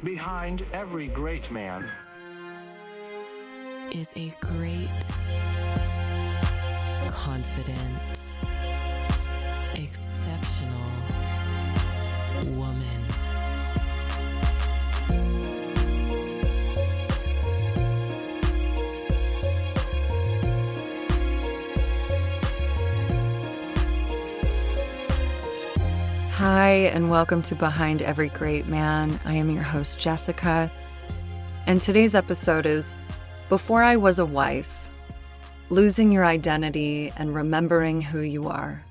Behind every great man is a great, confident, exceptional woman. Hi, and welcome to Behind Every Great Man. I am your host, Jessica, and today's episode is Before I Was a Wife, Losing Your Identity and Remembering Who You Are.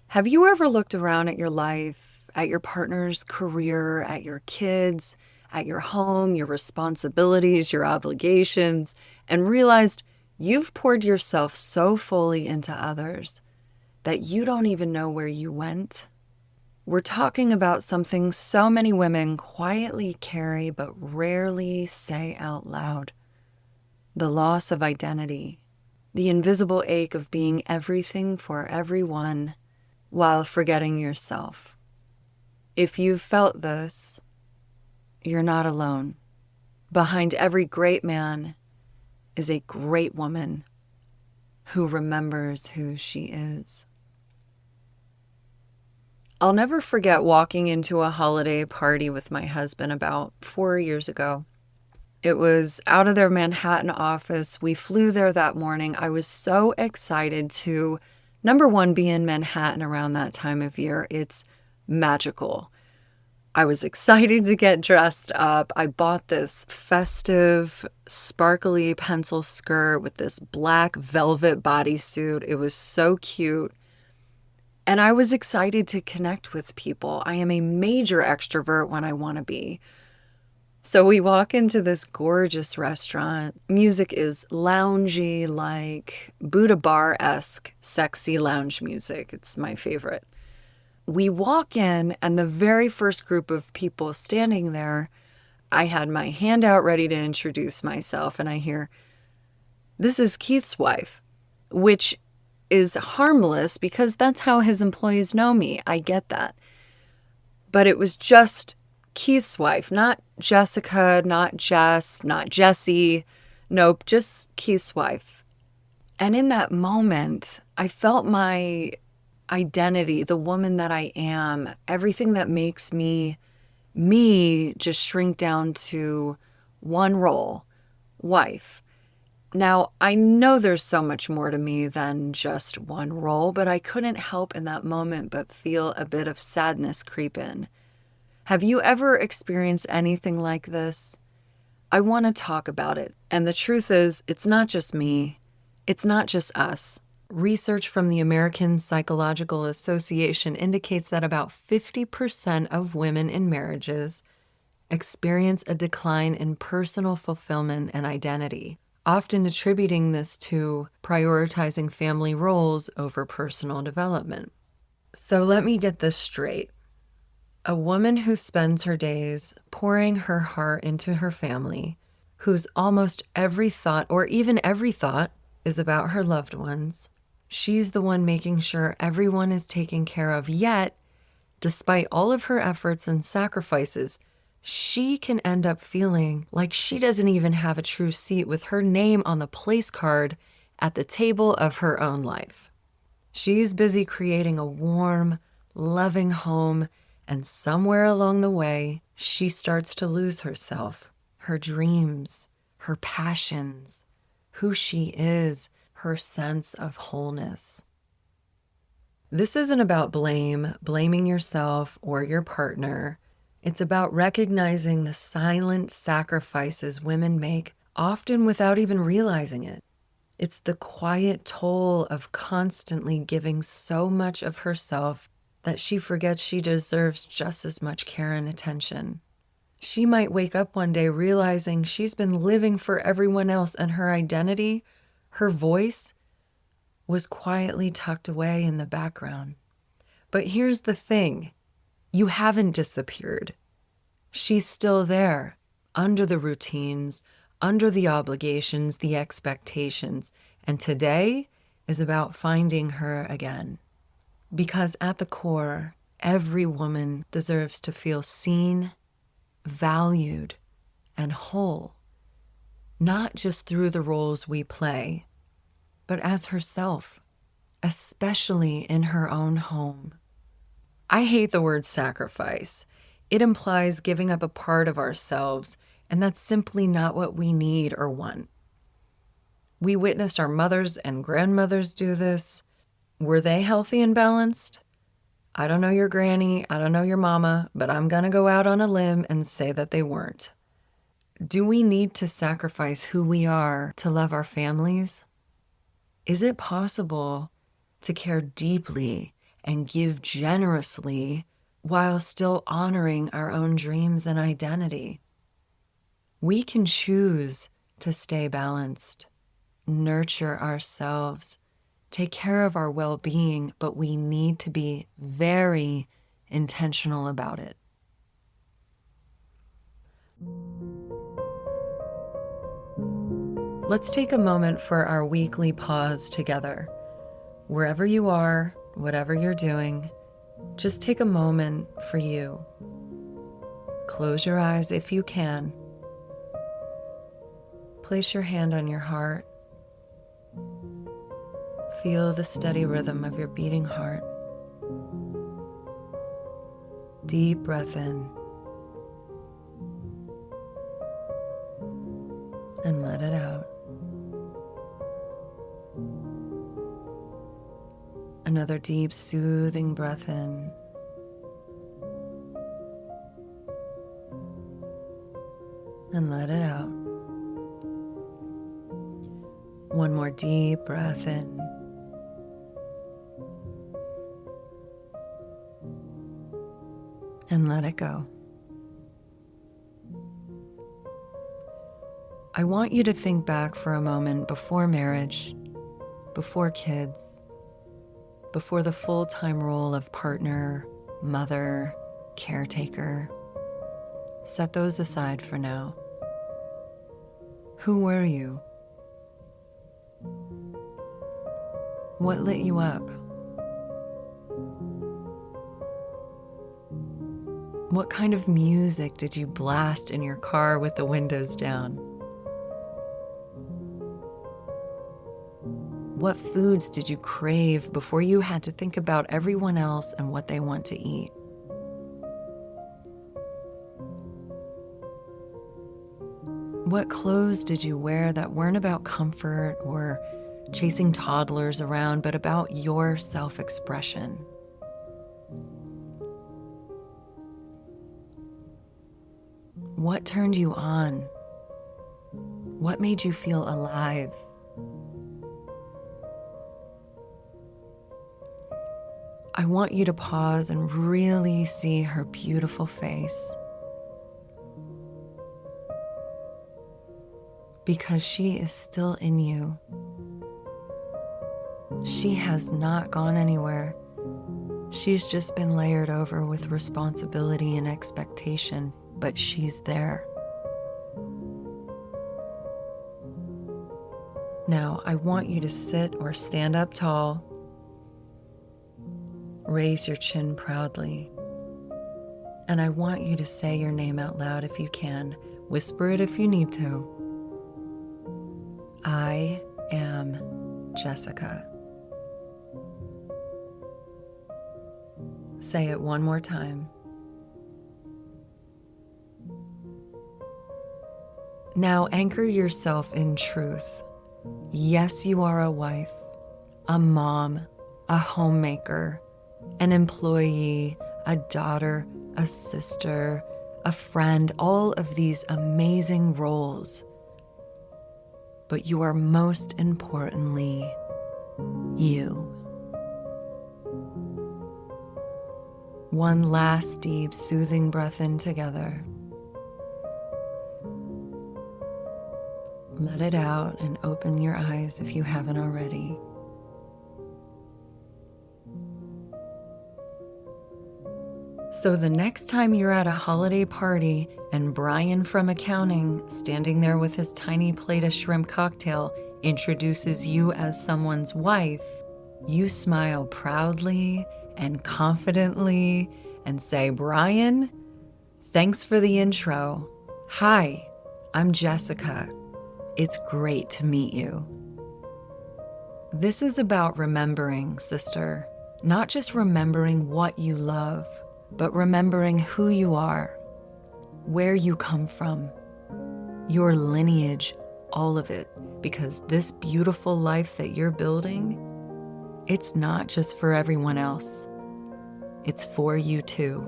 Have you ever looked around at your life, at your partner's career, at your kids, at your home, your responsibilities, your obligations, and realized you've poured yourself so fully into others that you don't even know where you went? We're talking about something so many women quietly carry but rarely say out loud: the loss of identity, the invisible ache of being everything for everyone while forgetting yourself. If you've felt this, you're not alone. Behind every great man is a great woman who remembers who she is. I'll never forget walking into a holiday party with my husband about 4 years ago. It was out of their Manhattan office. We flew there that morning. I was so excited to, number one, be in Manhattan around that time of year. It's magical. I was excited to get dressed up. I bought this festive, sparkly pencil skirt with this black velvet bodysuit. It was so cute. And I was excited to connect with people. I am a major extrovert when I want to be. So we walk into this gorgeous restaurant. Music is loungy, like Buddha bar-esque, sexy lounge music. It's my favorite. We walk in, and the very first group of people standing there, I had my hand out ready to introduce myself, and I hear, "This is Keith's wife," which is harmless because that's how his employees know me. I get that. But it was just Keith's wife, not Jessica, not Jess, not Jessie. Nope, just Keith's wife. And in that moment, I felt my identity, the woman that I am, everything that makes me just shrink down to one role: wife. Now, I know there's so much more to me than just one role, but I couldn't help in that moment but feel a bit of sadness creep in. Have you ever experienced anything like this? I want to talk about it. And the truth is, it's not just me. It's not just us. Research from the American Psychological Association indicates that about 50% of women in marriages experience a decline in personal fulfillment and identity, often attributing this to prioritizing family roles over personal development. So let me get this straight. A woman who spends her days pouring her heart into her family, whose almost every thought, or even every thought, is about her loved ones, she's the one making sure everyone is taken care of, yet, despite all of her efforts and sacrifices, she can end up feeling like she doesn't even have a true seat with her name on the place card at the table of her own life. She's busy creating a warm, loving home, and somewhere along the way, she starts to lose herself, her dreams, her passions, who she is, her sense of wholeness. This isn't about blaming yourself or your partner. It's about recognizing the silent sacrifices women make, often without even realizing it. It's the quiet toll of constantly giving so much of herself that she forgets she deserves just as much care and attention. She might wake up one day realizing she's been living for everyone else, and her identity, her voice, was quietly tucked away in the background. But here's the thing. You haven't disappeared. She's still there, under the routines, under the obligations, the expectations. And today is about finding her again. Because at the core, Every woman deserves to feel seen, valued, and whole, not just through the roles we play, but as herself, especially in her own home. I hate the word sacrifice. It implies giving up a part of ourselves, and that's simply not what we need or want. We witnessed our mothers and grandmothers do this. Were they healthy and balanced? I don't know your granny, I don't know your mama, but I'm gonna go out on a limb and say that they weren't. Do we need to sacrifice who we are to love our families? Is it possible to care deeply and give generously while still honoring our own dreams and identity? We can choose to stay balanced, nurture ourselves, take care of our well-being, but we need to be very intentional about it. Let's take a moment for our weekly pause together. Wherever you are, whatever you're doing, just take a moment for you. Close your eyes if you can. Place your hand on your heart. Feel the steady rhythm of your beating heart. Deep breath in. And let it out. Another deep, soothing breath in. And let it out. One more deep breath in. And let it go. I want you to think back for a moment before marriage, before kids, before the full-time role of partner, mother, caretaker. Set those aside for now. Who were you? What lit you up? What kind of music did you blast in your car with the windows down? What foods did you crave before you had to think about everyone else and what they want to eat? What clothes did you wear that weren't about comfort or chasing toddlers around, but about your self-expression? What turned you on? What made you feel alive? I want you to pause and really see her beautiful face, because she is still in you. She has not gone anywhere. She's just been layered over with responsibility and expectation, but she's there. Now, I want you to sit or stand up tall. Raise your chin proudly. And I want you to say your name out loud if you can. Whisper it if you need to. I am Jessica. Say it one more time. Now anchor yourself in truth. Yes, you are a wife, a mom, a homemaker, an employee, a daughter, a sister, a friend, all of these amazing roles. But you are most importantly you. One last deep, soothing breath in together. Let it out and open your eyes if you haven't already. So the next time you're at a holiday party and Brian from accounting, standing there with his tiny plate of shrimp cocktail, introduces you as someone's wife, you smile proudly and confidently and say, Brian, thanks for the intro. Hi, I'm Jessica. It's great to meet you. This is about remembering, sister, not just remembering what you love, but remembering who you are, where you come from, your lineage, all of it, because this beautiful life that you're building, it's not just for everyone else. It's for you too.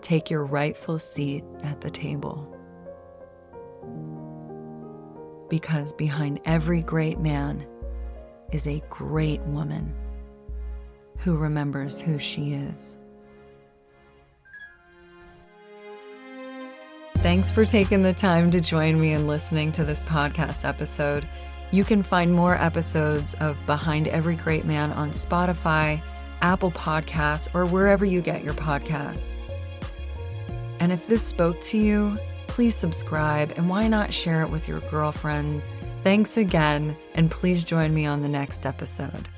Take your rightful seat at the table. Because behind every great man is a great woman who remembers who she is. Thanks for taking the time to join me in listening to this podcast episode. You can find more episodes of Behind Every Great Man on Spotify, Apple Podcasts, or wherever you get your podcasts. And if this spoke to you, please subscribe, and why not share it with your girlfriends? Thanks again, and please join me on the next episode.